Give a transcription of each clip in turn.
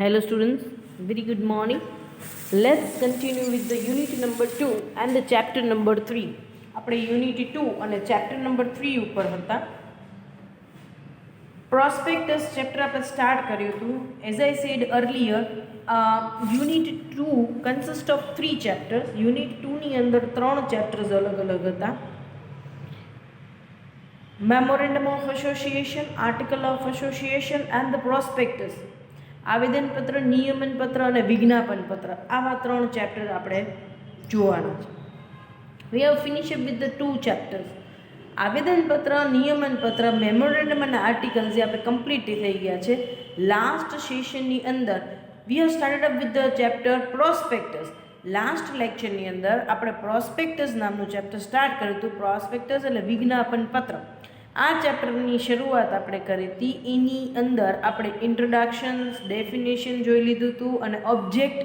Hello students, very good morning. Let's continue with the unit number 2 and the chapter number 3. આપણે unit 2 અને chapter number 3 ઉપર હતા. Prospectus chapter આપણે start કર્યું હતું. As I said earlier, unit 2 consist of 3 chapters. Unit 2 ની અંદર 3 chapters અલગ અલગ હતા. Memorandum of association, article of association and the prospectus. આવેદનપત્ર, નિયમનપત્ર અને વિજ્ઞાપનપત્ર, આવા 3 ચેપ્ટર આપણે જોવાના છે. We have finish with the 2 chapters. આવેદનપત્ર, નિયમનપત્ર, મેમોરેન્ડમ અને આર્ટિકલ્સ જે આપણે કમ્પ્લીટ થઈ ગયા છે. લાસ્ટ સેશનની અંદર we have started up with the chapter prospectus. Last લેક્ચરની અંદર આપણે પ્રોસ્પેક્ટસ નામનું ચેપ્ટર સ્ટાર્ટ કર્યું હતું. પ્રોસ્પેક્ટસ એટલે વિજ્ઞાપનપત્ર. આ ચેપ્ટરની શરૂઆત આપણે કરી હતી. એની અંદર આપણે ઇન્ટ્રોડક્શન્સ, ડેફિનેશન જોઈ લીધું હતું અને ઓબ્જેક્ટ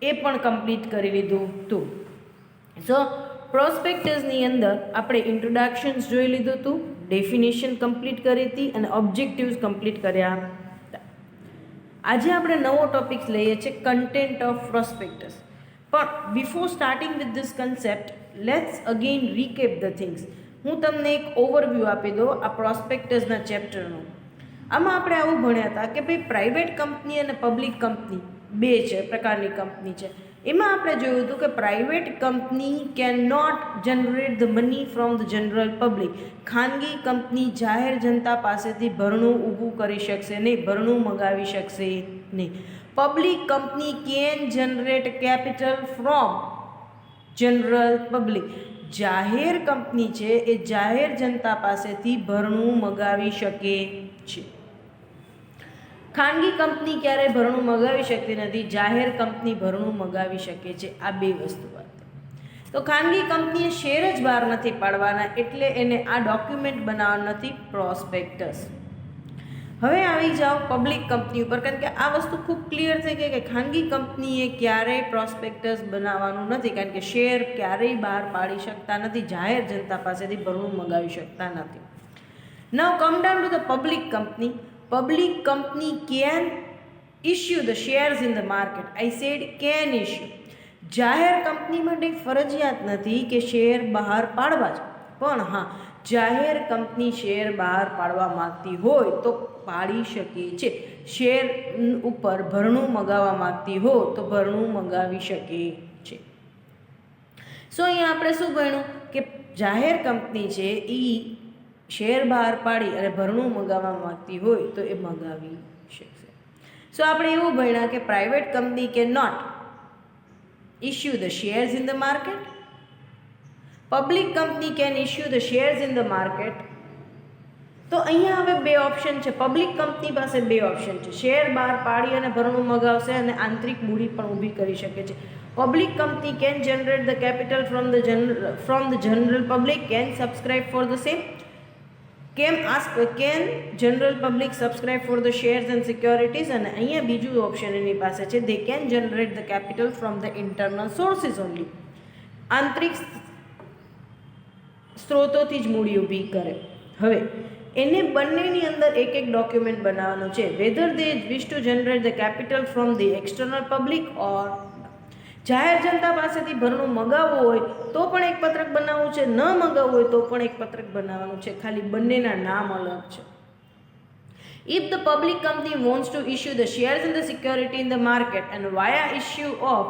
એ પણ કમ્પ્લીટ કરી લીધું હતું. સો પ્રોસ્પેક્ટસની અંદર આપણે ઇન્ટ્રોડક્શન્સ જોઈ લીધું હતું, ડેફિનેશન કમ્પ્લીટ કરી હતી અને ઓબ્જેક્ટિવ્સ કમ્પ્લીટ કર્યા હતા. આજે આપણે નવો ટોપિક લઈએ છીએ, કન્ટેન્ટ ઓફ પ્રોસ્પેક્ટસ. પણ before starting with this concept, let's again recap the things. હું તમને એક ઓવરવ્યૂ આપી દઉં આ પ્રોસ્પેક્ટસના ચેપ્ટરનું. આમાં આપણે આવું ભણ્યા હતા કે ભાઈ પ્રાઇવેટ કંપની અને પબ્લિક કંપની બે છે પ્રકારની કંપની છે. એમાં આપણે જોયું હતું કે private company can not generate the money from the general public. ખાનગી કંપની જાહેર જનતા પાસેથી ભરણું ઊભું કરી શકશે નહીં, ભરણું મગાવી શકશે નહીં. Public company can generate capital from general public. જાહેર કંપની છે એ જાહેર જનતા પાસેથી ભરણું મગાવી શકે છે. ખાનગી કંપની ક્યારેય ભરણું મગાવી શકતી નથી, જાહેર કંપની ભરણું મગાવી શકે છે. આ બે વસ્તુ વાત. તો ખાનગી કંપનીએ શેર જ બહાર નથી પાડવાના, એટલે એને આ ડોક્યુમેન્ટ બનાવવાનું નથી, પ્રોસ્પેક્ટસ. હવે આવી જાઓ પબ્લિક કંપની ઉપર, કારણ કે આ વસ્તુ ખૂબ ક્લિયર થઈ ગઈ કે ખાનગી કંપનીએ ક્યારેય પ્રોસ્પેક્ટસ બનાવવાનું નથી, કારણ કે શેર ક્યારેય બહાર પાડી શકતા નથી, જાહેર જનતા પાસેથી ભરણું મગાવી શકતા નથી. Now come down to the public company. Public company can issue the shares in the market. I said can issue. જાહેર કંપની માટે ફરજિયાત નથી કે શેર બહાર પાડવા જ, પણ હા, જાહેર કંપની શેર બહાર પાડવા માંગતી હોય તો પાડી શકે છે. શેર ઉપર ભરણું મગાવવા માંગતી હોય તો ભરણું મગાવી શકે છે. સો અહીંયા આપણે શું ભણ્યું કે જાહેર કંપની છે એ શેર બહાર પાડી અને ભરણું મગાવવા માંગતી હોય તો એ મગાવી શકશે. સો આપણે એવું ભણ્યા કે private company can not issue the shares in the market. Public company can issue the shares in the market. તો અહીંયા હવે બે ઓપ્શન છે. પબ્લિક કંપની પાસે બે ઓપ્શન છે. શેર બહાર પાડી અને ભરણું મગાવશે અને આંતરિક મૂડી પણ ઊભી કરી શકે છે. Public company can generate the capital from the general public, can subscribe for the same. Can general public subscribe for the shares and securities. અને અહીંયા બીજું ઓપ્શન એની પાસે છે, they can generate the capital from the internal sources only. આંતરિક સ્ત્રોતોથી જ મૂડી ઊભી કરે. હવે એને બંનેની અંદર એક એક ડોક્યુમેન્ટ બનાવવાનું છે. Whether they wish to generate the capital from the external public or. જાહેર જનતા પાસેથી ભરણું મગાવવું હોય તો પણ એક પત્રક બનાવવું છે, ન મગાવવું હોય તો પણ એક પત્રક બનાવવાનું છે, ખાલી બંનેના નામ અલગ છે. If the public company wants to issue the shares and the security in the market and via issue of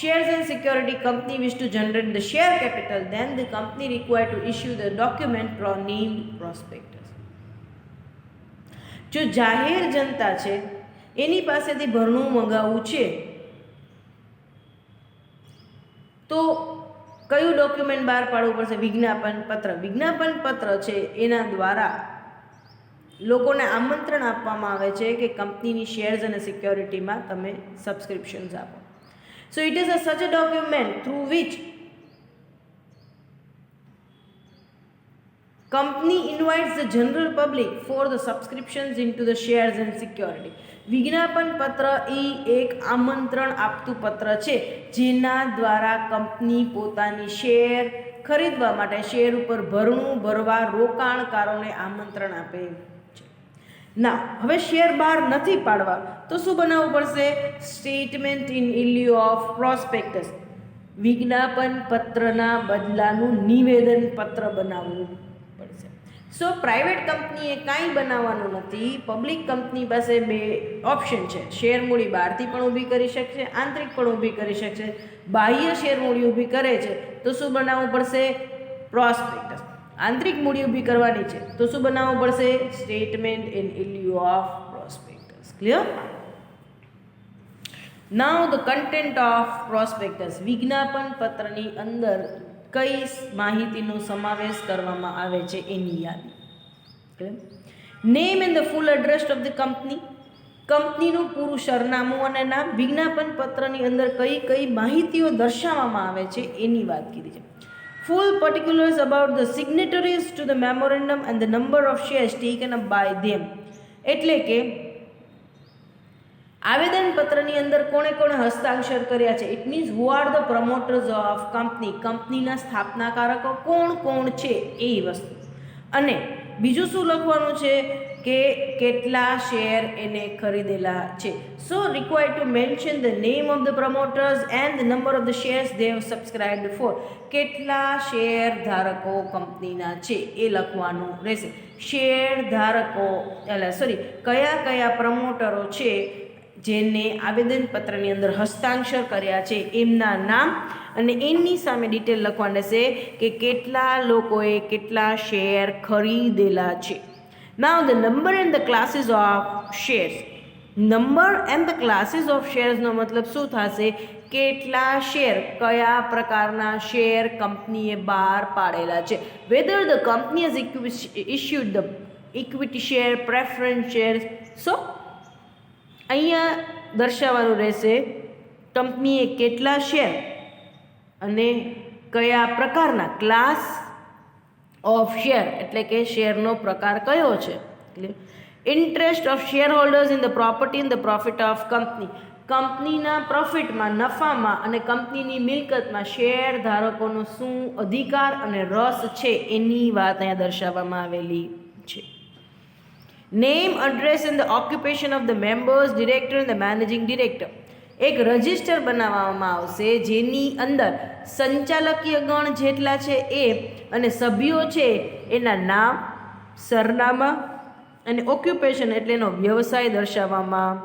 shares and security company wish to generate the share capital, then the company required to issue the document named prospectus. જો જાહેર જનતા છે એની પાસેથી ભરણું મગાવવું છે તો કયું document બહાર પાડવું પડશે? વિજ્ઞાપન પત્ર. વિજ્ઞાપન પત્ર છે એના દ્વારા લોકોને આમંત્રણ આપવામાં આવે છે કે કંપનીની શેર્સ અને સિક્યોરિટીમાં તમે સબસ્ક્રિપ્શન્સ આપો. સો it is such a document through which company invites the general public for the subscriptions into the shares and security. વિજ્ઞાપન પત્ર એ એક આમંત્રણ આપતું પત્ર છે જેના દ્વારા કંપની પોતાની શેર ખરીદવા માટે, શેર ઉપર ભરણું ભરવા રોકાણકારોને આમંત્રણ આપે છે. ના, હવે શેર બહાર નથી પાડવા તો શું બનાવવું પડશે? Statement in lieu of prospectus, વિજ્ઞાપન પત્રના બદલાનું નિવેદન પત્ર બનાવવું પડશે. સો પ્રાઇવેટ કંપનીએ કાંઈ બનાવવાનું નથી. પબ્લિક કંપની પાસે બે ઓપ્શન છે. શેર મૂડી બહારથી પણ ઊભી કરી શકશે, આંતરિક પણ ઊભી કરી શકશે. બાહ્ય શેર મૂડી ઊભી કરે છે તો શું બનાવવું પડશે? પ્રોસ્પેક્ટસ. આંતરિક મૂડી ઊભી કરવાની છે તો શું બનાવવું પડશે? Statement in lieu of prospectus. Clear? Now the content of prospectus. વિજ્ઞાપન પત્રની અંદર કઈ માહિતીનો સમાવેશ કરવામાં આવે છે એની યાદી. Name and the full address of the company, કંપનીનું પૂરું સરનામું અને નામ. વિજ્ઞાપન પત્રની અંદર કઈ કઈ માહિતીઓ દર્શાવવામાં આવે છે એની વાત કરી છે. Full particulars about the signatories to the memorandum and the number of shares taken up by them. એટલે કે આવેદનપત્રની અંદર કોણે કોણે હસ્તાક્ષર કર્યા છે. It means who are the promoters of company, કંપનીના સ્થાપનાકારકો કોણ કોણ છે એ વસ્તુ. અને બીજું શું લખવાનું છે કે કેટલા શેર એને ખરીદેલા છે. So required to mention the name of the promoters and the number of the shares they have subscribed for. કેટલા શેર ધારકો કંપનીના છે એ લખવાનું રહેશે. શેર ધારકો કયા કયા પ્રમોટરો છે જેને આવેદનપત્રની અંદર હસ્તાક્ષર કર્યા છે એમના નામ અને એની સામે ડિટેલ લખવાનું રહેશે કે કેટલા લોકોએ કેટલા શેર ખરીદેલા છે. Now the number and the classes of shares. Number and the classes of shares નો મતલબ શું થશે? કેટલા શેર, કયા પ્રકારના શેર કંપનીએ બહાર પાડેલા છે. Whether the company has issued the equity share, preference shares. So અહીંયા દર્શાવવાનું રહેશે કંપનીએ કેટલા શેર અને કયા પ્રકારના ક્લાસ ઓફ શેર એટલે કે શેરનો પ્રકાર કયો છે. Interest of share holders in the property in the profit of company, કંપનીના પ્રોફિટમાં, નફામાં અને કંપનીની મિલકતમાં શેર ધારકોનો શું અધિકાર અને રસ છે એની વાત અહીંયા દર્શાવવામાં આવેલી છે. Name, address and the occupation of the members, director and the managing director. એક રજિસ્ટર બનાવવામાં આવશે જેની અંદર સંચાલકીય ગણ જેટલા છે એ અને સભ્યો છે એના નામ, સરનામા અને ઓક્યુપેશન એટલે એનો વ્યવસાય દર્શાવવામાં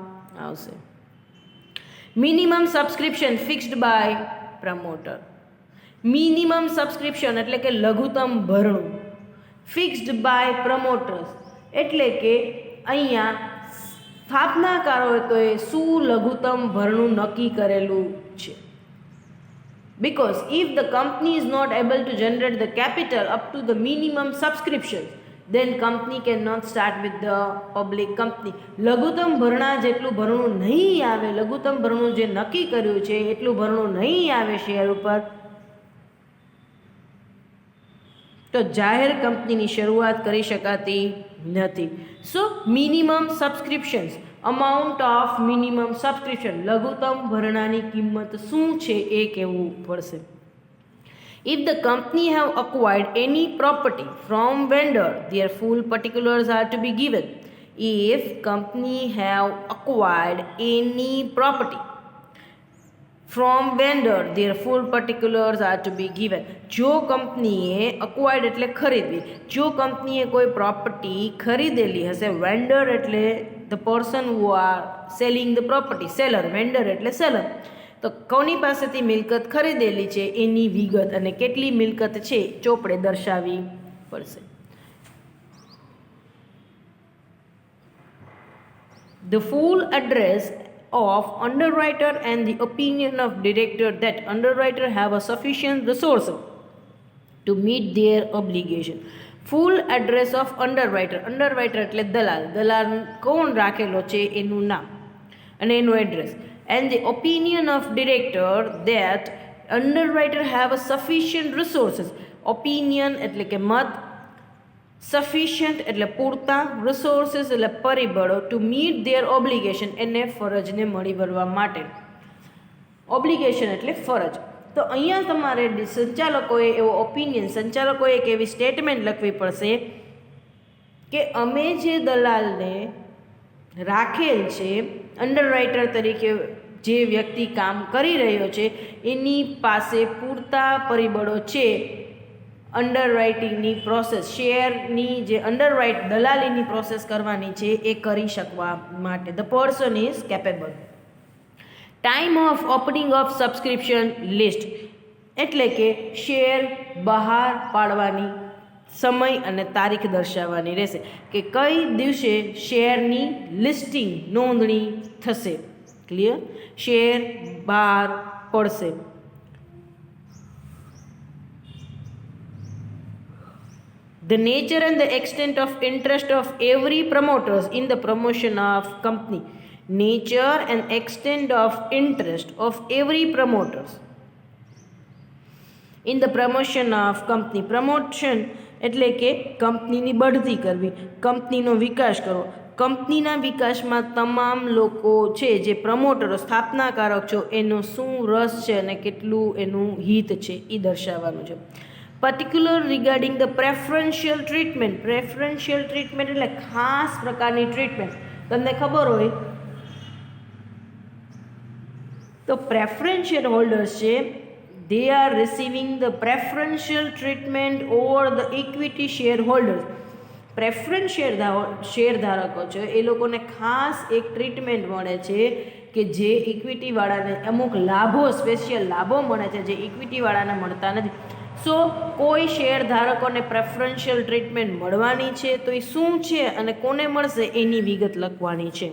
આવશે. Minimum subscription fixed by promoter. Minimum subscription એટલે કે લઘુત્તમ ભરણું, ફિક્સ્ડ બાય પ્રમોટર્સ એટલે કે અહીંયા સ્થાપનાકારોએ તો એ શું લઘુત્તમ ભરણું નક્કી કરેલું છે. Because if the company is not able to generate the capital up to the minimum subscription, then company cannot start with the public company. લઘુત્તમ ભરણા જેટલું ભરણું નહીં આવે, લઘુત્તમ ભરણું જે નક્કી કર્યું છે એટલું ભરણું નહીં આવે શેર ઉપર તો જાહેર કંપનીની શરૂઆત કરી શકાતી નથી. So minimum subscriptions, amount of minimum subscription, લઘુત્તમ ભરણાની કિંમત શું છે એ કહેવું પડશે. If the company have acquired any property from vendor, their full particulars are to be given. If company have acquired any property from vendor, their full particulars are to be given. જો કંપનીએ acquired એટલે ખરીદવી, જો કંપનીએ કોઈ property ખરીદેલી હશે, vendor એટલે the person who are selling the property, seller, vendor એટલે seller, તો કોની પાસેથી મિલકત ખરીદેલી છે એની વિગત અને કેટલી મિલકત છે ચોપડે દર્શાવવી પડશે. The full address of underwriter and the opinion of director that underwriter have a sufficient resource to meet their obligation. Full address of underwriter, underwriter એટલે દલાલ, દલાલ કોણ રાખેલો છે એનું નામ અને એનું address. And the opinion of director that underwriter have a sufficient resources. Opinion એટલે કે મત, સફિશિયન્ટ એટલે પૂરતા, રિસોર્સિસ એટલે પરિબળો, ટુ મીટ ધેર ઓબ્લિગેશન એને ફરજને મળી વળવા માટે. ઓબ્લિગેશન એટલે ફરજ. તો અહીંયા તમારે સંચાલકોએ એવો ઓપિનિયન, સંચાલકોએ એક એવી સ્ટેટમેન્ટ લખવી પડશે કે અમે જે દલાલને રાખેલ છે, અંડરરાઇટર તરીકે જે વ્યક્તિ કામ કરી રહ્યો છે એની પાસે પૂરતા પરિબળો છે અંડરરાઇટિંગની પ્રોસેસ, શેરની જે અંડરરાઇટ દલાલીની પ્રોસેસ કરવાની છે એ કરી શકવા માટે. The person is capable. Time of opening of subscription list એટલે કે શેર બહાર પાડવાની સમય અને તારીખ દર્શાવવાની રહેશે કે કઈ દિવસે શેરની લિસ્ટિંગ નોંધણી થશે. ક્લિયર? શેર બહાર પડશે. The nature and the extent of interest of every promoters in the promotion of company. Nature and extent of interest of every promoters in the promotion of company. Promotion એટલે કે કંપનીની બઢતી કરવી, કંપનીનો વિકાસ કરવો. કંપનીના વિકાસમાં તમામ લોકો છે જે પ્રમોટરો સ્થાપનાકારક છે એનો શું રસ છે અને કેટલું એનું હિત છે એ દર્શાવવાનું છે. Particular regarding the preferential treatment. Preferential treatment એટલે ખાસ પ્રકારની ટ્રીટમેન્ટ. તમને ખબર હોય તો પ્રેફરન્શિયલ હોલ્ડર્સ છે they are receiving the preferential treatment over the equity shareholders. Preference શેરધારકો છે એ લોકોને ખાસ એક ટ્રીટમેન્ટ મળે છે કે જે ઇક્વિટીવાળાને અમુક લાભો, સ્પેશિયલ લાભો મળે છે જે ઇક્વિટીવાળાને મળતા નથી. સો કોઈ શેરધારકોને પ્રેફરન્શિયલ ટ્રીટમેન્ટ મળવાની છે તો એ શું છે અને કોને મળશે એની વિગત લખવાની છે.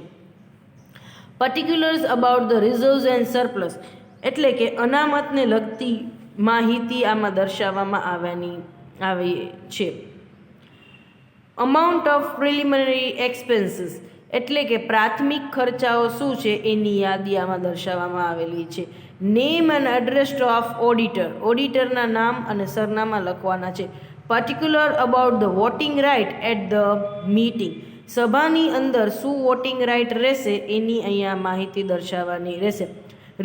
પર્ટિક્યુલર્સ about the reserves and surplus એટલે કે અનામતને લગતી માહિતી આમાં દર્શાવવામાં આવી છે. અમાઉન્ટ ઓફ પ્રિલિમિનરી એક્સપેન્સીસ એટલે કે પ્રાથમિક ખર્ચાઓ શું છે એની યાદી આમાં દર્શાવવામાં આવેલી છે. Name and address of auditor. ઓડિટરના નામ અને સરનામા લખવાના છે. Particular about the voting right at the meeting. સભાની અંદર શું વોટિંગ રાઇટ રહેશે એની અહીંયા માહિતી દર્શાવવાની રહેશે.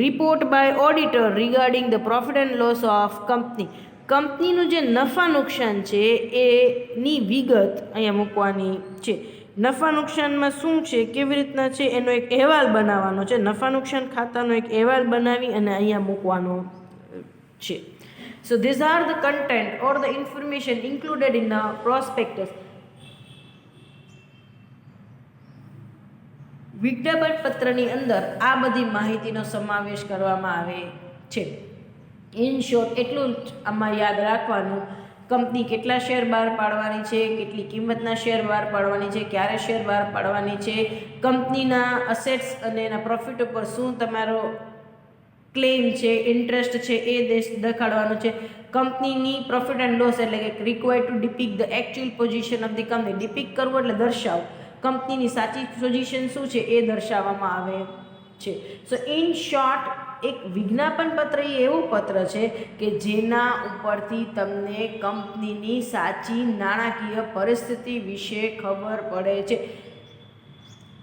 Report by auditor regarding the profit and loss of company. કંપનીનું જે નફા નુકસાન છે એની વિગત અહીંયા મૂકવાની છે. નફા નુકસાનમાં શું છે, કેવી રીતના છે એનો એક અહેવાલ બનાવવાનો છે. નફા નુકસાન ખાતાનો એક અહેવાલ બનાવી અને અહીંયા મૂકવાનો છે. So these are the content or the information included in the prospectus. વિજ્ઞાપન પત્રની અંદર આ બધી માહિતીનો સમાવેશ કરવામાં આવે છે. ઇન શોર્ટ એટલું જ આમાં યાદ રાખવાનું, કંપની કેટલા શેર બહાર પાડવાની છે, કેટલી કિંમતના શેર બહાર પાડવાની છે, ક્યારે શેર બહાર પાડવાની છે, કંપનીના અસેટ્સ અને એના પ્રોફિટ ઉપર શું તમારો ક્લેમ છે, ઇન્ટરેસ્ટ છે એ દેખાડવાનું છે. કંપનીની પ્રોફિટ એન્ડ લોસ એટલે કે required to depict the actual position of the company. Depict કરવું એટલે દર્શાવો, કંપનીની સાચી પોઝિશન શું છે એ દર્શાવવામાં આવે છે. સો ઇન શોર્ટ એક વિજ્ઞાપન પત્ર એ એવું પત્ર છે કે જેના ઉપરથી તમને કંપનીની સાચી નાણાકીય પરિસ્થિતિ વિશે ખબર પડે છે.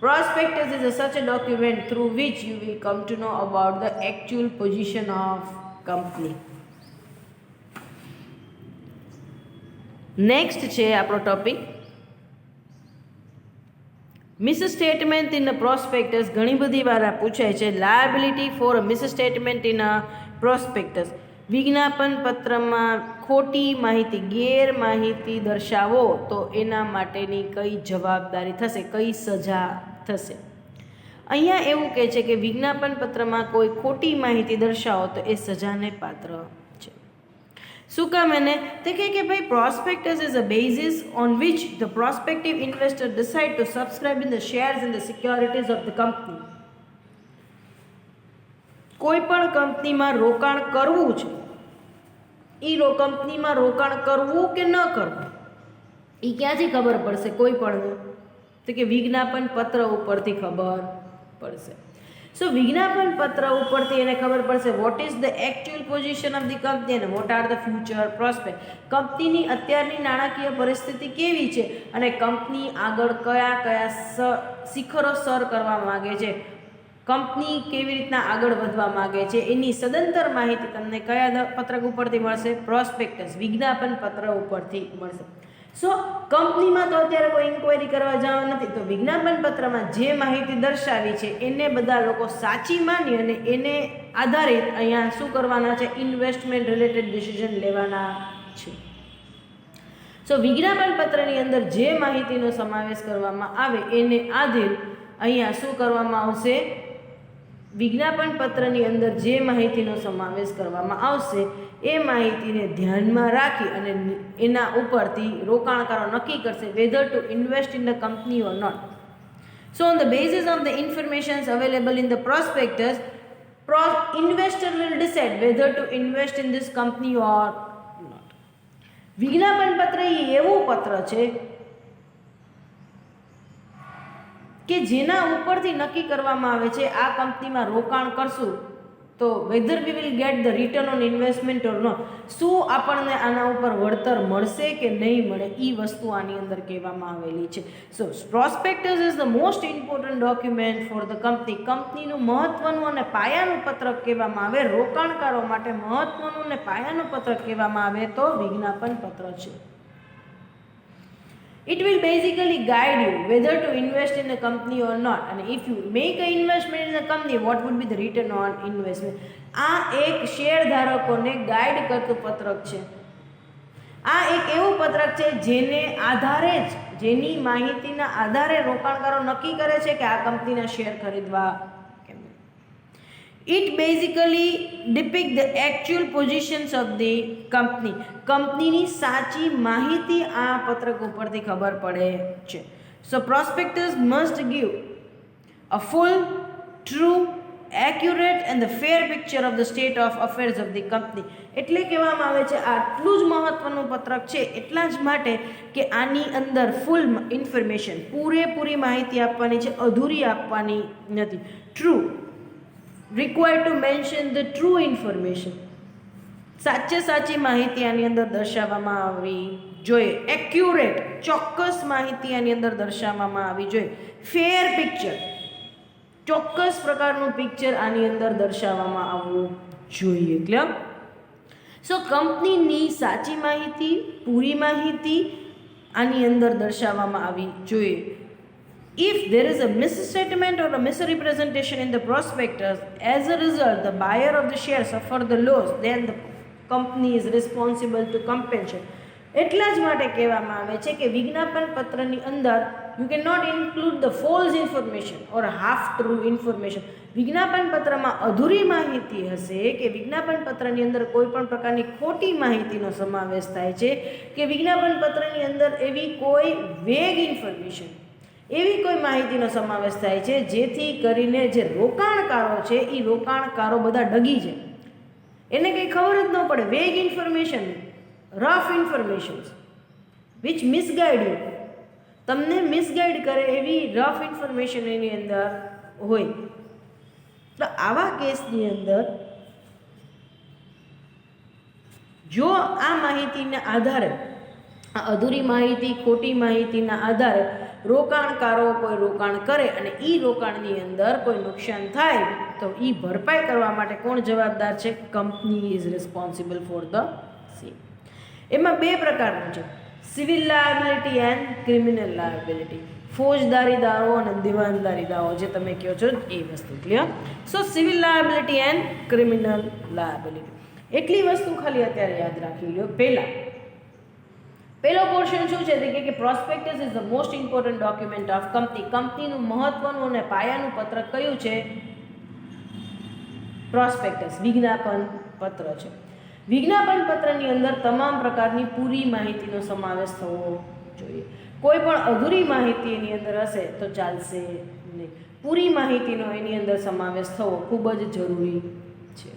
Prospectus is such a document through which you will come to know about the actual position of company. Next છે આપણો topic misstatement in a prospectus. ઘણી બધી વાર આ પૂછાય છે. Liability for a misstatement in a prospectus. વિજ્ઞાપન પત્રમાં ખોટી માહિતી, ગેરમાહિતી દર્શાવો તો એના માટેની કઈ જવાબદારી થશે, કઈ સજા થશે. અહીંયા એવું કહે છે કે વિજ્ઞાપન પત્રમાં કોઈ ખોટી માહિતી દર્શાવો તો એ સજાને પાત્ર છે. શું કામ એને? તે કહે કે ભાઈ prospectus is a basis on which the prospective investor decide to subscribe in the shares in the securities of the company. કોઈ પણ કંપનીમાં રોકાણ કરવું છે, એ કંપનીમાં રોકાણ કરવું કે ન કરવું એ ક્યાંથી ખબર પડશે? કોઈ પણ તો કે વિજ્ઞાપન પત્ર ઉપરથી ખબર પડશે. સો વિજ્ઞાપન પત્ર ઉપરથી એને ખબર પડશે what is the actual position of the company અને what are the future prospect. કંપનીની અત્યારની નાણાકીય પરિસ્થિતિ કેવી છે અને કંપની આગળ કયા કયા શિખરો સર કરવા માગે છે, કંપની કેવી રીતના આગળ વધવા માગે છે એની સદંતર માહિતી તમને કયા પત્રક ઉપરથી મળશે? પ્રોસ્પેક્ટસ, વિજ્ઞાપન પત્ર ઉપરથી મળશે. સો કંપનીમાં તો અત્યારે કોઈ ઇન્ક્વાયરી કરવા જવા નથી, તો વિજ્ઞાપન પત્રમાં જે માહિતી દર્શાવી છે એને બધા લોકો સાચી માની અને એને આધારિત અહીંયા શું કરવાના છે, ઇન્વેસ્ટમેન્ટ રિલેટેડ ડિસિઝન લેવાના છે. સો વિજ્ઞાપન પત્રની અંદર જે માહિતીનો સમાવેશ કરવામાં આવે એને આધીન અહીંયા શું કરવામાં આવશે, વિજ્ઞાપન પત્રની અંદર જે માહિતીનો સમાવેશ કરવામાં આવશે એ માહિતીને ધ્યાનમાં રાખી અને એના ઉપરથી રોકાણકારો નક્કી કરશે whether to invest in the company or not. So on the basis of the information available in the prospectus, investor will decide whether to invest in this company or not. વિજ્ઞાપન પત્ર એ એવું પત્ર છે કે જેના ઉપરથી નક્કી કરવામાં આવે છે આ કંપનીમાં રોકાણ કરશું તો whether we will get the return on investment or not, શું આપણને આના ઉપર વળતર મળશે કે નહીં મળે, એ વસ્તુ આની અંદર કહેવામાં આવેલી છે. So prospectus is the most important document for the company. કંપનીનું મહત્વનું અને પાયાનું પત્રક કહેવામાં આવે, રોકાણકારો માટે મહત્વનું અને પાયાનું પત્રક કહેવામાં આવે તો વિજ્ઞાપન પત્ર છે. It will basically guide you whether to invest in a company or not, and if you make an investment in a company, what would be the return on investment. આ એક શેર ધારકોને ગાઈડ કરતું પત્રક છે. આ એક એવું પત્રક છે જેને આધારે જ, જેની માહિતીના આધારે રોકાણકારો નક્કી કરે છે કે આ કંપનીના શેર ખરીદવા કેમ. It basically depict the actual positions of the company. કંપનીની સાચી માહિતી આ પત્રક ઉપરથી ખબર પડે છે. So prospectus must give a full, true, accurate and the fair picture of the state of affairs of the company. એટલે કહેવામાં આવે છે આટલું જ મહત્વનું પત્રક છે એટલા જ માટે કે આની અંદર ફૂલ ઇન્ફોર્મેશન, પૂરેપૂરી માહિતી આપવાની છે, અધૂરી આપવાની નથી. True, required to mention the true information. સાચે સાચી માહિતી આની અંદર દર્શાવવામાં આવવી જોઈએ. એક્યુરેટ, ચોક્કસ માહિતી આની અંદર દર્શાવવામાં આવવી જોઈએ. ફેર પિક્ચર, ચોક્કસ પ્રકારનું પિક્ચર આની અંદર દર્શાવવામાં આવવું જોઈએ. ક્લિયર? સો કંપનીની સાચી માહિતી, પૂરી માહિતી આની અંદર દર્શાવવામાં આવવી જોઈએ. If there is a misstatement or a misrepresentation in the prospectus, as a result, the buyer of the share suffer the loss, then the company is responsible to compensate. એટલા જ માટે કહેવામાં આવે છે કે વિજ્ઞાપન પત્રની અંદર you can not include the false information or half true information. વિજ્ઞાપન પત્રમાં અધૂરી માહિતી હશે કે વિજ્ઞાપન પત્રની અંદર કોઈ પણ પ્રકારની ખોટી માહિતીનો સમાવેશ થાય છે કે વિજ્ઞાપન પત્રની અંદર એવી કોઈ વેગ ઇન્ફોર્મેશન, એવી કોઈ માહિતીનો સમાવેશ થાય છે જેથી કરીને જે રોકાણકારો છે એ રોકાણકારો બધા ડગી જાય, એને કંઈ ખબર જ ન પડે. વેગ information, rough informations which misguide you, તમને મિસગાઈડ કરે એવી રફ ઇન્ફોર્મેશન એની અંદર હોય. તો આવા કેસની અંદર જો આ માહિતીના આધારે, આ અધૂરી માહિતી, ખોટી માહિતીના આધારે રોકાણકારો કોઈ રોકાણ કરે અને એ રોકાણની અંદર કોઈ નુકસાન થાય તો એ ભરપાઈ કરવા માટે કોણ જવાબદાર છે? Company is responsible for the same. એમાં બે પ્રકારનું છે, civil liability and criminal liability. ફોજદારી દાવો અને દિવાનદારી દાવો જે તમે કહો છો એ વસ્તુ. Clear? So civil liability and criminal liability. એટલી વસ્તુ ખાલી અત્યારે યાદ રાખી લો. પહેલો પોર્શન શું છે કે prospectus is the most important document of company. કંપનીનું મહત્વનું અને પાયાનું પત્રક કયું છે? પ્રોસ્પેક્ટસ, વિજ્ઞાપન પત્ર છે. વિજ્ઞાપન પત્રની અંદર તમામ પ્રકારની પૂરી માહિતીનો સમાવેશ થવો જોઈએ. કોઈ પણ અધૂરી માહિતી એની અંદર હશે તો ચાલશે નહીં. પૂરી માહિતીનો એની અંદર સમાવેશ થવો ખૂબ જ જરૂરી છે.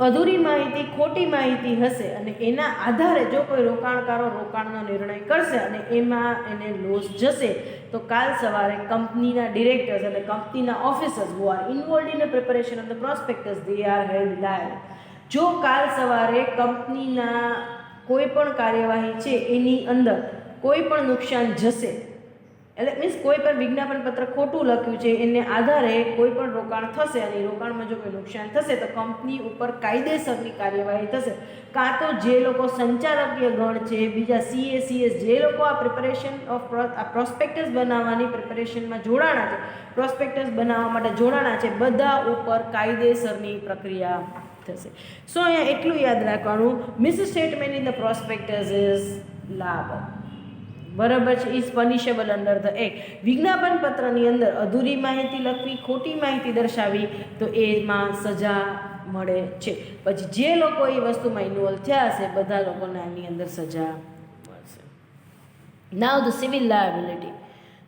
અધૂરી માહિતી, ખોટી માહિતી હશે અને એના આધારે જો કોઈ રોકાણકારો રોકાણનો નિર્ણય કરશે અને એમાં એને લોસ જશે તો કાલ સવારે કંપનીના ડિરેક્ટર્સ અને કંપનીના officers who are involved in the preparation of the prospectus they are held liable. જો કાલ સવારે કંપનીના કોઈ પણ કાર્યવાહી છે એની અંદર કોઈ પણ નુકસાન જશે એટલે મીન્સ કોઈ પણ વિજ્ઞાપન પત્ર ખોટું લખ્યું છે એને આધારે કોઈ પણ રોકાણ થશે અને રોકાણમાં જો કોઈ નુકસાન થશે તો કંપની ઉપર કાયદેસરની કાર્યવાહી થશે. કાં તો જે લોકો સંચાલકીય ગણ છે, બીજા CA CS જે લોકો આ પ્રિપેરેશન ઓફ પ્રોસ્પેક્ટસ બનાવવાની પ્રિપેરેશનમાં જોડાણા છે, પ્રોસ્પેક્ટસ બનાવવા માટે જોડાણા છે, બધા ઉપર કાયદેસરની પ્રક્રિયા થશે. સો અહીંયા એટલું યાદ રાખવાનું, miss statement in the prospectus is liable. બરાબર છે, ઇઝ પનિશેબલ અંડર ધ એક્ટ. વિજ્ઞાપન પત્રની અંદર અધૂરી માહિતી લખવી, ખોટી માહિતી દર્શાવી તો એમાં સજા મળે છે. પછી જે લોકો એ વસ્તુમાં ઇન્વોલ્વ થયા હશે બધા લોકોને આની અંદર સજા મળશે. નાઉ ધ સિવિલ લાયબિલિટી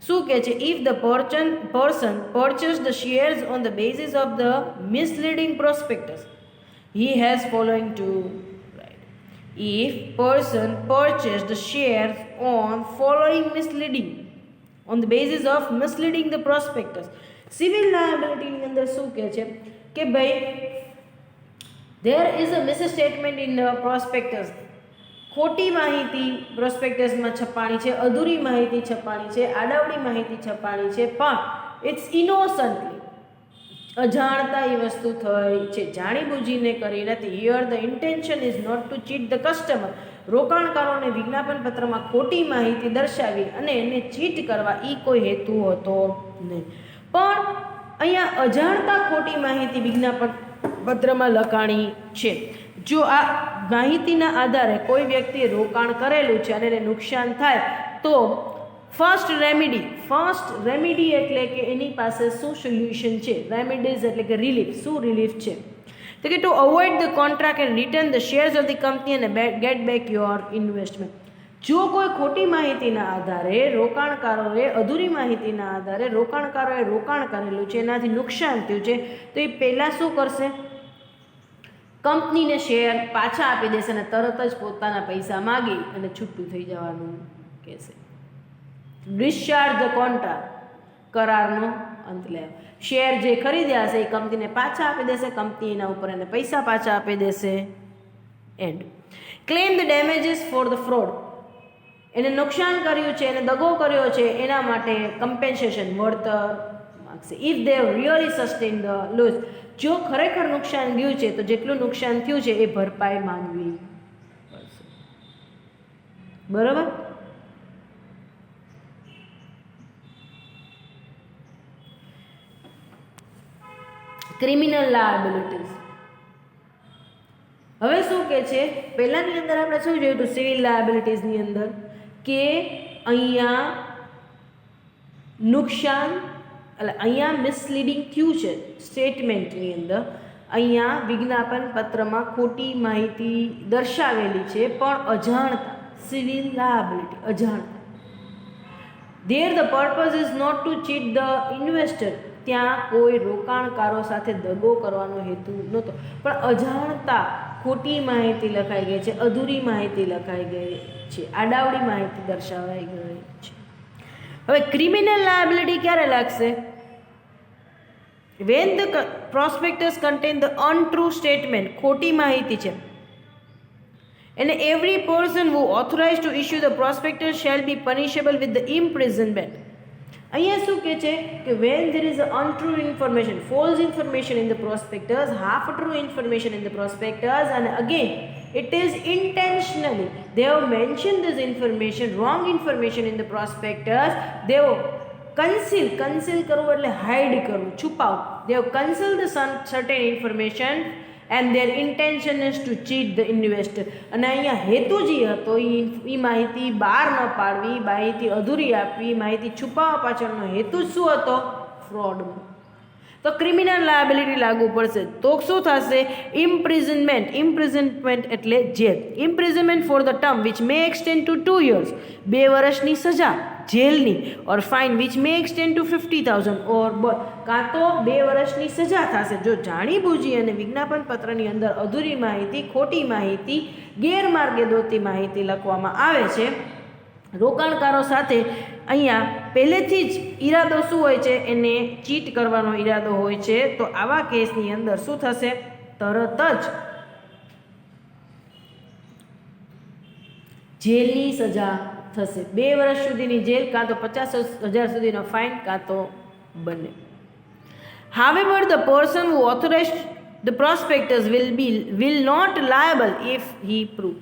શું કહે છે? If the person purchase the shares on the basis of the misleading prospectus he has following to write. If person purchased the shares on the basis of misleading the prospectus, civil liability ની અંદર શું કહે છે કે ભાઈ there is a misstatement in the prospectus, ખોટી માહિતી પ્રોસ્પેક્ટસમાં છપાણી છે, અધૂરી માહિતી છપાણી છે, આડાવડી માહિતી છપાણી છે, પણ ઇટ્સ ઇનોસન્ટલી, અજાણતા એ વસ્તુ થઈ છે, જાણીબૂજીને કરી નથી. Here the intention is not to cheat the customer. રોકાણકારોને વિજ્ઞાપન પત્રમાં ખોટી માહિતી દર્શાવી અને એને ચીટ કરવા એ કોઈ હેતુ હતો નહીં. પણ અહીંયા અજાણતા ખોટી માહિતી વિજ્ઞાપન પત્રમાં લખાણી છે. જો આ માહિતીના આધારે કોઈ વ્યક્તિએ રોકાણ કરેલું છે અને એને નુકસાન થાય તો ફર્સ્ટ રેમેડી એટલે કે એની પાસે શું સોલ્યુશન છે? રેમેડીઝ એટલે કે રિલીફ. શું રિલીફ છે? તો કે two avoid the contract and return the shares of the company અને ગેટ બેક યોર ઇન્વેસ્ટમેન્ટ. જો કોઈ ખોટી માહિતીના આધારે રોકાણકારોએ અધૂરી માહિતીના આધારે રોકાણકારોએ રોકાણ કરેલું છે, એનાથી નુકસાન થયું છે, તો એ પહેલાં શું કરશે? કંપનીને શેર પાછા આપી દેશે અને તરત જ પોતાના પૈસા માગી અને છૂટું થઈ જવાનું કહેશે. ડિસ્ચાર્જ ધ કોન્ટ્રાક્ટ, કરારનો અંત લેવો. શેર જે ખરીદ્યા હશે એ કંપનીને પાછા આપી દેશે, કંપની એના ઉપર એને પૈસા પાછા આપી દેશે. And claim the damages for the fraud. એને નુકસાન કર્યું છે, એને દગો કર્યો છે, એના માટે કમ્પેન્સેશન વળતર માગશે. If they really sustain the loss. જો ખરેખર નુકસાન ગયું છે તો જેટલું નુકસાન થયું છે એ ભરપાઈ માંગવી પડશે. બરાબર? Criminal liabilities. હવે શું કહે છે? પહેલાંની અંદર આપણે શું જોયું હતું સિવિલ લાયબિલિટીઝની અંદર કે અહીંયા નુકસાન એટલે અહીંયા મિસલીડિંગ થયું છે સ્ટેટમેન્ટની અંદર. અહીંયા વિજ્ઞાપન પત્રમાં ખોટી માહિતી દર્શાવેલી છે પણ અજાણતા, સિવિલ લાયબિલિટી અજાણતા. There the purpose is not to cheat the investor. ત્યાં કોઈ રોકાણકારો સાથે દગો કરવાનો હેતુ નહોતો, પણ અજાણતા ખોટી માહિતી લખાઈ ગઈ છે, અધૂરી માહિતી લખાઈ ગઈ છે, આડાવડી માહિતી દર્શાવાઈ ગઈ છે. હવે ક્રિમિનલ લાયબિલિટી ક્યારે લાગશે? When the prospectus contain the untrue statement, ખોટી માહિતી છે, and every person who authorized to issue the prospectus shall be punishable with the imprisonment. અહીંયા શું કહે છે કે when there is untrue information, false information in the prospectus, half true information in the prospectus, and again it is intentionally they have mentioned this information, wrong information in the prospectus, they have conceal કરવું એટલે hide કરવું, છુપાવવું. they have concealed the certain information and their intention is to cheat the investor. અને અહીંયા હેતુ જે હતો એ માહિતી બહાર ન પાડવી, માહિતી અધૂરી આપવી, માહિતી છુપાવવા પાછળનો હેતુ શું હતો? ફ્રોડનો. તો ક્રિમિનલ લાયબિલિટી લાગુ પડશે. તો શું થશે? ઇમ્પ્રિઝનમેન્ટ એટલે જેલ. Imprisonment for the term which may extend to 2 years, 2 વર્ષની સજા જેલની, or fine which may extend to 50,000 or કાં તો 2 વર્ષની સજા થશે જો જાણીબૂજી અને વિજ્ઞાપન પત્રની અંદર અધૂરી માહિતી, ખોટી માહિતી, ગેરમાર્ગે દોરતી માહિતી લખવામાં આવે છે. રોકાણકારો સાથે અહીંયા પહેલેથી જ ઈરાદો શું હોય છે? એને ચીટ કરવાનો ઈરાદો હોય છે. તો આવા કેસની અંદર શું થશે? તરત જ જેલની સજા થશે. 2 વર્ષ સુધીની જેલ, કાં તો 50,000 સુધીનો ફાઇન, કાં તો બંને. However, the person who authorized the prospectus will not liable if he prove.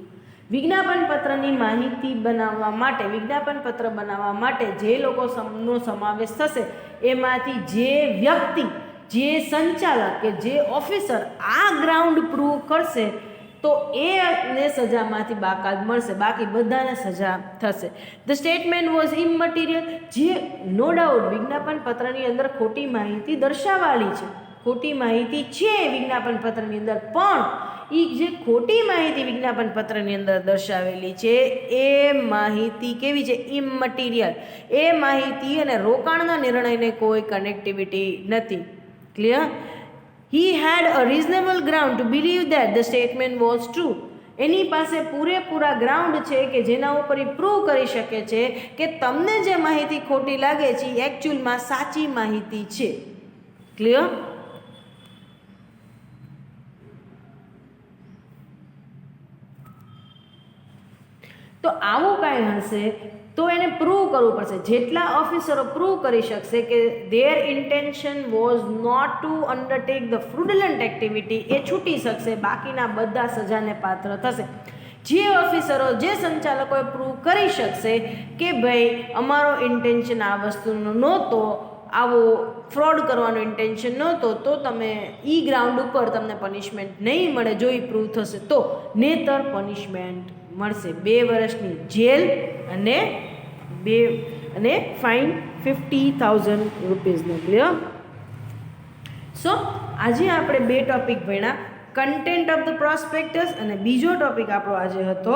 વિજ્ઞાપન પત્રની માહિતી બનાવવા માટે, વિજ્ઞાપન પત્ર બનાવવા માટે જે લોકોનો સમાવેશ થશે એમાંથી જે વ્યક્તિ, જે સંચાલક કે જે ઓફિસર આ ગ્રાઉન્ડ પ્રૂવ કરશે તો એને સજામાંથી બાકાત મળશે, બાકી બધાને સજા થશે. The statement was immaterial. જે નો ડાઉટ વિજ્ઞાપન પત્રની અંદર ખોટી માહિતી દર્શાવાલી છે, ખોટી માહિતી છે વિજ્ઞાપન પત્રની અંદર, પણ એ જે ખોટી માહિતી વિજ્ઞાપન પત્રની અંદર દર્શાવેલી છે એ માહિતી કેવી છે? ઇમમટીરિયલ. એ માહિતી અને રોકાણના નિર્ણયને કોઈ કનેક્ટિવિટી નથી. Clear? He had a reasonable ground to believe that the statement was true. એની પાસે પૂરેપૂરા ગ્રાઉન્ડ છે કે જેના ઉપર એ પ્રૂવ કરી શકે છે કે તમને જે માહિતી ખોટી લાગે છે એ એકચ્યુઅલમાં સાચી માહિતી છે. ક્લિયર? તો આવું કાંઈ હશે તો એને પ્રૂવ કરવું પડશે. જેટલા ઓફિસરો પ્રૂવ કરી શકશે કે their intention was not to undertake the fraudulent activity, એ છૂટી શકશે, બાકીના બધા સજાને પાત્ર થશે. જે ઓફિસરો, જે સંચાલકોએ પ્રૂવ કરી શકશે કે ભાઈ અમારો ઇન્ટેન્શન આ વસ્તુનો નહોતો, આવો ફ્રોડ કરવાનો ઇન્ટેન્શન નહોતો, તો તમે ઈ ગ્રાઉન્ડ ઉપર તમને પનિશમેન્ટ નહીં મળે. જો એ પ્રૂવ થશે તો નહીતર પનિશમેન્ટ મળશે 2 વર્ષની જેલ અને ફાઇન 50,000 રૂપીઝનો. ક્લિયર? સો આજે આપણે 2 ટોપિક ભણ્યા, કન્ટેન્ટ ઓફ ધ પ્રોસ્પેક્ટસ, અને બીજો ટોપિક આપણો આજે હતો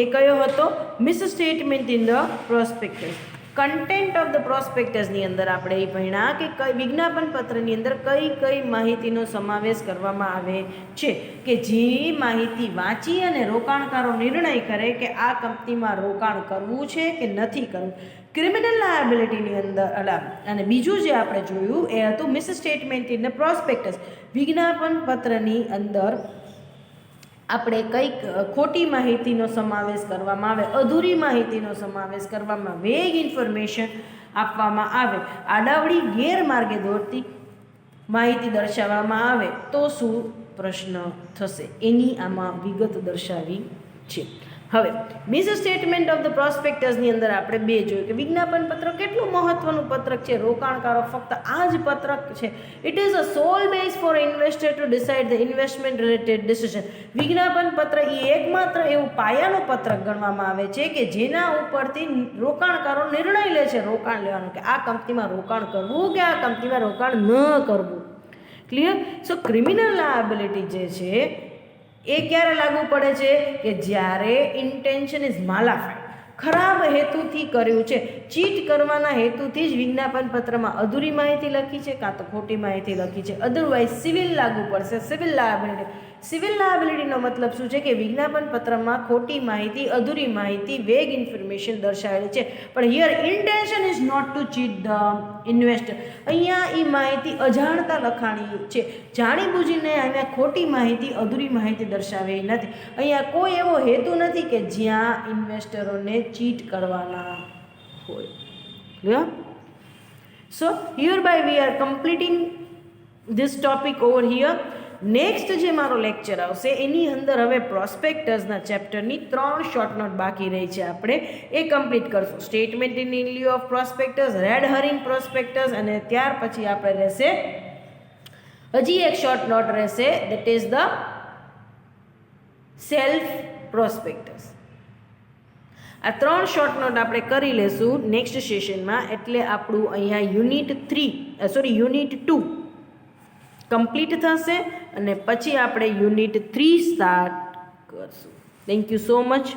એ કયો હતો? Misstatement in the prospectus. Content of the પ્રોસ્પેક્ટસની અંદર આપણે એ ભણ્યા કે વિજ્ઞાપન પત્રની અંદર કઈ કઈ માહિતીનો સમાવેશ કરવામાં આવે છે કે જે માહિતી વાંચી અને રોકાણકારો નિર્ણય કરે કે આ કંપનીમાં રોકાણ કરવું છે કે નથી કરવું. ક્રિમિનલ લાયબિલિટીની અંદર અને બીજું જે આપણે જોયું એ હતું misstatement in the prospectus. વિજ્ઞાપન પત્રની અંદર આપણે કંઈક ખોટી માહિતીનો સમાવેશ કરવામાં આવે, અધૂરી માહિતીનો સમાવેશ કરવામાં, વેગ ઇન્ફોર્મેશન આપવામાં આવે, આડાવડી ગેરમાર્ગે દોરતી માહિતી દર્શાવવામાં આવે તો શું પ્રશ્ન થશે એની આમાં વિગત દર્શાવી છે. હવે મિસ સ્ટેટમેન્ટ ઓફ ધ પ્રોસ્પેક્ટસની અંદર આપણે 2 જોયું કે વિજ્ઞાપન પત્ર કેટલું મહત્વનું પત્રક છે. રોકાણકારો ફક્ત આ જ પત્રક છે. It is a sole base for investor to decide the investment related decision. વિજ્ઞાપન પત્ર એ એકમાત્ર એવું પાયાનું પત્રક ગણવામાં આવે છે કે જેના ઉપરથી રોકાણકારો નિર્ણય લે છે રોકાણ લેવાનો, કે આ કંપનીમાં રોકાણ કરવું કે આ કંપનીમાં રોકાણ ન કરવું. ક્લિયર? સો ક્રિમિનલ લાયબિલિટી જે છે એ ક્યારે લાગુ પડે છે? કે જ્યારે ઇન્ટેન્શન ઇઝ માલાફાઇડ, ખરાબ હેતુથી કર્યું છે, ચીટ કરવાના હેતુથી જ વિજ્ઞાપન પત્રમાં અધૂરી માહિતી લખી છે કાં તો ખોટી માહિતી લખી છે. અધરવાઇઝ સિવિલ લાગુ પડશે, સિવિલ લાયબિલિટી. સિવિલ લાયબિલિટીનો મતલબ શું છે? કે વિજ્ઞાપન પત્રમાં ખોટી માહિતી, અધૂરી માહિતી, વેગ ઇન્ફોર્મેશન દર્શાવેલી છે, પણ here intention is not to cheat the investor. અહીંયા એ માહિતી અજાણતા લખાણી છે, જાણીબૂજીને અહીંયા ખોટી માહિતી, અધૂરી માહિતી દર્શાવેલી નથી. અહીંયા કોઈ એવો હેતુ નથી કે જ્યાં ઇન્વેસ્ટરોને ચીટ કરવાના હોય. Clear? So here by we are completing this topic over here. Next જે મારો લેક્ચર આવશે એની અંદર હવે પ્રોસ્પેક્ટસના ચેપ્ટરની 3 શોર્ટ નોટ બાકી રહી છે, આપણે એ કમ્પ્લીટ કરશું. Statement in lieu of prospectus, red herring prospectus, અને ત્યાર પછી આપણે રહેશે હજી એક શોર્ટ નોટ રહેશે, that is the shelf prospectus. આ 3 શોર્ટ નોટ આપણે કરી લેશું નેક્સ્ટ સેશનમાં. એટલે આપણું અહીંયા યુનિટ 2 કમ્પ્લીટ થશે અને પછી આપણે યુનિટ 3 સ્ટાર્ટ કરશું. Thank you so much.